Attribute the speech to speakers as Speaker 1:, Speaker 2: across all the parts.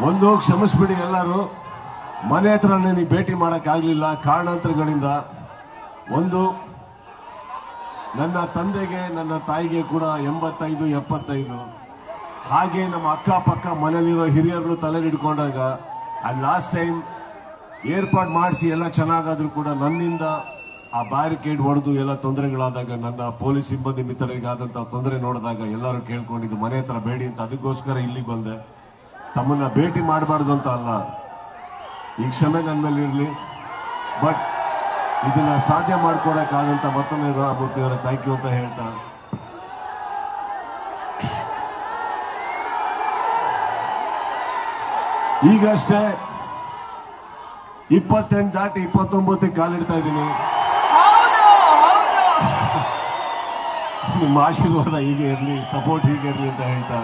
Speaker 1: ಒಂದು ಕ್ಷಮಿಸ್ಬಿಡಿ ಎಲ್ಲರೂ. ಮನೆ ಹತ್ರ ನನಗೆ ಭೇಟಿ ಮಾಡೋಕ್ಕಾಗಲಿಲ್ಲ ಕಾರಣಾಂತರಗಳಿಂದ. ಒಂದು, ನನ್ನ ತಂದೆಗೆ ನನ್ನ ತಾಯಿಗೆ ಕೂಡ 85, 75. ಹಾಗೆ ನಮ್ಮ ಅಕ್ಕಪಕ್ಕ ಮನೇಲಿರೋ ಹಿರಿಯರು ತಲೆ ಹಿಡ್ಕೊಂಡಾಗ ಲಾಸ್ಟ್ ಟೈಮ್ ಏರ್ಪಾಡು ಮಾಡಿಸಿ ಎಲ್ಲ ಚೆನ್ನಾಗಾದ್ರೂ ಕೂಡ ನನ್ನಿಂದ ಆ ಬ್ಯಾರಿಕೇಡ್ ಹೊಡೆದು ಎಲ್ಲ ತೊಂದರೆಗಳಾದಾಗ, ನನ್ನ ಪೊಲೀಸ್ ಸಿಬ್ಬಂದಿ ಮಿತ್ರರಿಗಾದಂತಹ ತೊಂದರೆ ನೋಡಿದಾಗ ಎಲ್ಲರೂ ಕೇಳ್ಕೊಂಡಿದ್ದು ಮನೆ ಹತ್ರ ಬೇಡಿ ಅಂತ. ಅದಕ್ಕೋಸ್ಕರ ಇಲ್ಲಿಗೆ ಬಂದೆ. ತಮ್ಮನ್ನ ಭೇಟಿ ಮಾಡಬಾರ್ದು ಅಂತ ಅಲ್ಲ, ಈ ಕ್ಷಮೆ ನನ್ನ ಮೇಲೆ ಇರಲಿ. ಬಟ್ ಇದನ್ನ ಸಾಧ್ಯ ಮಾಡ್ಕೊಡಕ್ಕಾದಂತ ಮತ್ತೊಮ್ಮೆ ಮೂರ್ತಿ ಅವರ ಥ್ಯಾಂಕ್ ಯು ಅಂತ ಹೇಳ್ತಾ, ಈಗಷ್ಟೇ 28 ದಾಟಿ 29 ಕಾಲಿಡ್ತಾ ಇದ್ದೀನಿ. ನಿಮ್ಮ ಆಶೀರ್ವಾದ ಹೀಗೆ ಇರಲಿ, ಸಪೋರ್ಟ್ ಹೀಗೆ ಇರಲಿ ಅಂತ ಹೇಳ್ತಾ,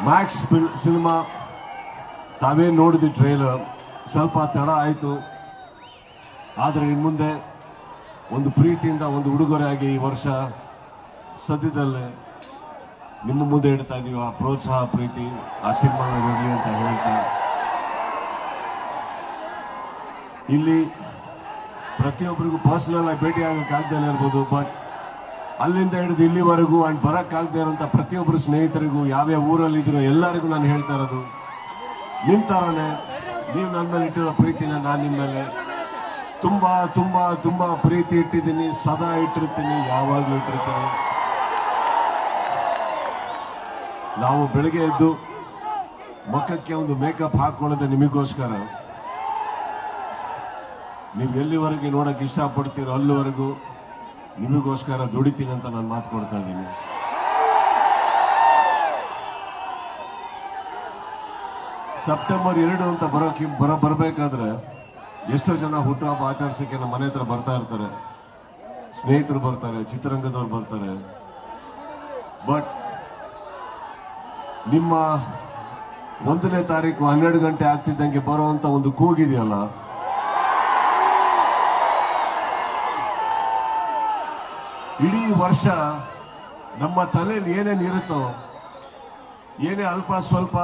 Speaker 1: ಮ್ಯಾಕ್ಸ್ ಸಿನಿಮಾ ತಾವೇ ನೋಡಿದ್ವಿ ಟ್ರೇಲರ್. ಸ್ವಲ್ಪ ತಡ ಆಯಿತು, ಆದರೆ ಇನ್ನು ಮುಂದೆ ಒಂದು ಪ್ರೀತಿಯಿಂದ ಒಂದು ಉಡುಗೊರೆಯಾಗಿ ಈ ವರ್ಷ ಸದ್ಯದಲ್ಲೇ ನಿಮ್ಮ ಮುಂದೆ ಇಡ್ತಾ ಇದೀವಿ. ಆ ಪ್ರೋತ್ಸಾಹ, ಪ್ರೀತಿ ಆ ಸಿನಿಮಾ ಇರಲಿ ಅಂತ ಹೇಳ್ತಾ, ಇಲ್ಲಿ ಪ್ರತಿಯೊಬ್ಬರಿಗೂ ಪರ್ಸನಲ್ ಆಗಿ ಭೇಟಿ ಆಗಕ್ಕಾಗದೇ ಇರ್ಬೋದು, ಬಟ್ ಅಲ್ಲಿಂದ ಹಿಡಿದು ಇಲ್ಲಿವರೆಗೂ ಅಂಡ್ ಬರಕ್ಕಾಗದೇ ಇರೋಂಥ ಪ್ರತಿಯೊಬ್ಬರು ಸ್ನೇಹಿತರಿಗೂ, ಯಾವ್ಯಾವ ಊರಲ್ಲಿ ಇದ್ದೀರೋ ಎಲ್ಲರಿಗೂ ನಾನು ಹೇಳ್ತಾ ಇರೋದು, ನಿಮ್ ತರನೇ ನೀವು ನನ್ನ ಮೇಲೆ ಇಟ್ಟಿರೋ ಪ್ರೀತಿನ ನಾನು ನಿಮ್ಮ ಮೇಲೆ ತುಂಬಾ ತುಂಬಾ ತುಂಬಾ ಪ್ರೀತಿ ಇಟ್ಟಿದ್ದೀನಿ, ಸದಾ ಇಟ್ಟಿರ್ತೀನಿ, ಯಾವಾಗ್ಲೂ ಇಟ್ಟಿರ್ತೀನಿ. ನಾವು ಬೆಳಗ್ಗೆ ಎದ್ದು ಮುಖಕ್ಕೆ ಒಂದು ಮೇಕಪ್ ಹಾಕೊಳ್ಳೋದೆ ನಿಮಗೋಸ್ಕರ. ನೀವು ಎಲ್ಲಿವರೆಗೆ ನೋಡಕ್ ಇಷ್ಟಪಡ್ತೀರೋ ಅಲ್ಲಿವರೆಗೂ ನಿಮಗೋಸ್ಕರ ದುಡಿತೀನಿ ಅಂತ ನಾನು ಮಾತು ಕೊಡ್ತಾ ಇದ್ದೀನಿ. ಸೆಪ್ಟೆಂಬರ್ 2 ಅಂತ ಬರಬೇಕಾದ್ರೆ ಎಷ್ಟೋ ಜನ ಹುಟ್ಟುಹಬ್ಬ ಆಚರಿಸಕ್ಕೆ ನಮ್ಮ ಮನೆ ಹತ್ರ ಬರ್ತಾ ಇರ್ತಾರೆ, ಸ್ನೇಹಿತರು ಬರ್ತಾರೆ, ಚಿತ್ರರಂಗದವ್ರು ಬರ್ತಾರೆ. ಬಟ್ ನಿಮ್ಮ 1ನೇ ತಾರೀಕು 12 ಗಂಟೆ ಆಗ್ತಿದ್ದಂಗೆ ಬರುವಂತ ಒಂದು ಕೂಗಿದೆಯಲ್ಲ, ಇಡೀ ವರ್ಷ ನಮ್ಮ ತಲೆಯಲ್ಲಿ ಏನೇನಿರುತ್ತೋ, ಏನೇ ಅಲ್ಪ ಸ್ವಲ್ಪ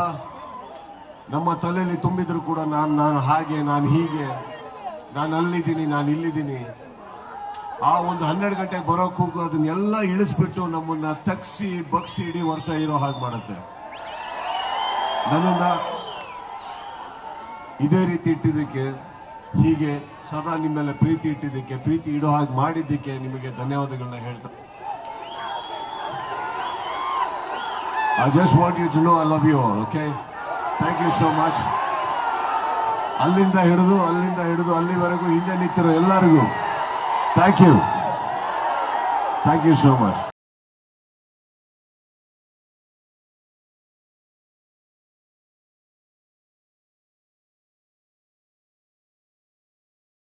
Speaker 1: ನಮ್ಮ ತಲೆಯಲ್ಲಿ ತುಂಬಿದ್ರು ಕೂಡ ನಾನು ಹಾಗೆ, ನಾನು ಹೀಗೆ, ನಾನು ಅಲ್ಲಿದ್ದೀನಿ, ನಾನು ಇಲ್ಲಿದ್ದೀನಿ, ಆ ಒಂದು 12 ಗಂಟೆಗೆ ಬರೋ ಕೂಗು ಅದನ್ನೆಲ್ಲ ಇಳಿಸ್ಬಿಟ್ಟು ನಮ್ಮನ್ನ ತಗ್ಸಿ ಬಗ್ಸಿ ಇಡೀ ವರ್ಷ ಇರೋ ಹಾಗೆ ಮಾಡುತ್ತೆ. ನನ್ನನ್ನ ಇದೇ ರೀತಿ ಇಟ್ಟಿದ್ದಕ್ಕೆ, ಹೀಗೆ ಸದಾ ನಿಮ್ಮೆಲ್ಲ ಪ್ರೀತಿ ಇಟ್ಟಿದ್ದಕ್ಕೆ, ಪ್ರೀತಿ ಇಡೋ ಹಾಗೆ ಮಾಡಿದ್ದಕ್ಕೆ ನಿಮಗೆ ಧನ್ಯವಾದಗಳನ್ನ ಹೇಳ್ತಾ, I just want you to know I love you all, okay? Thank you so much. ಅಲ್ಲಿಂದ ಹಿಡಿದು ಅಲ್ಲಿವರೆಗೂ ಹಿಂದೆ ನಿಂತಿರೋ ಎಲ್ಲರಿಗೂ ಥ್ಯಾಂಕ್ ಯು so much.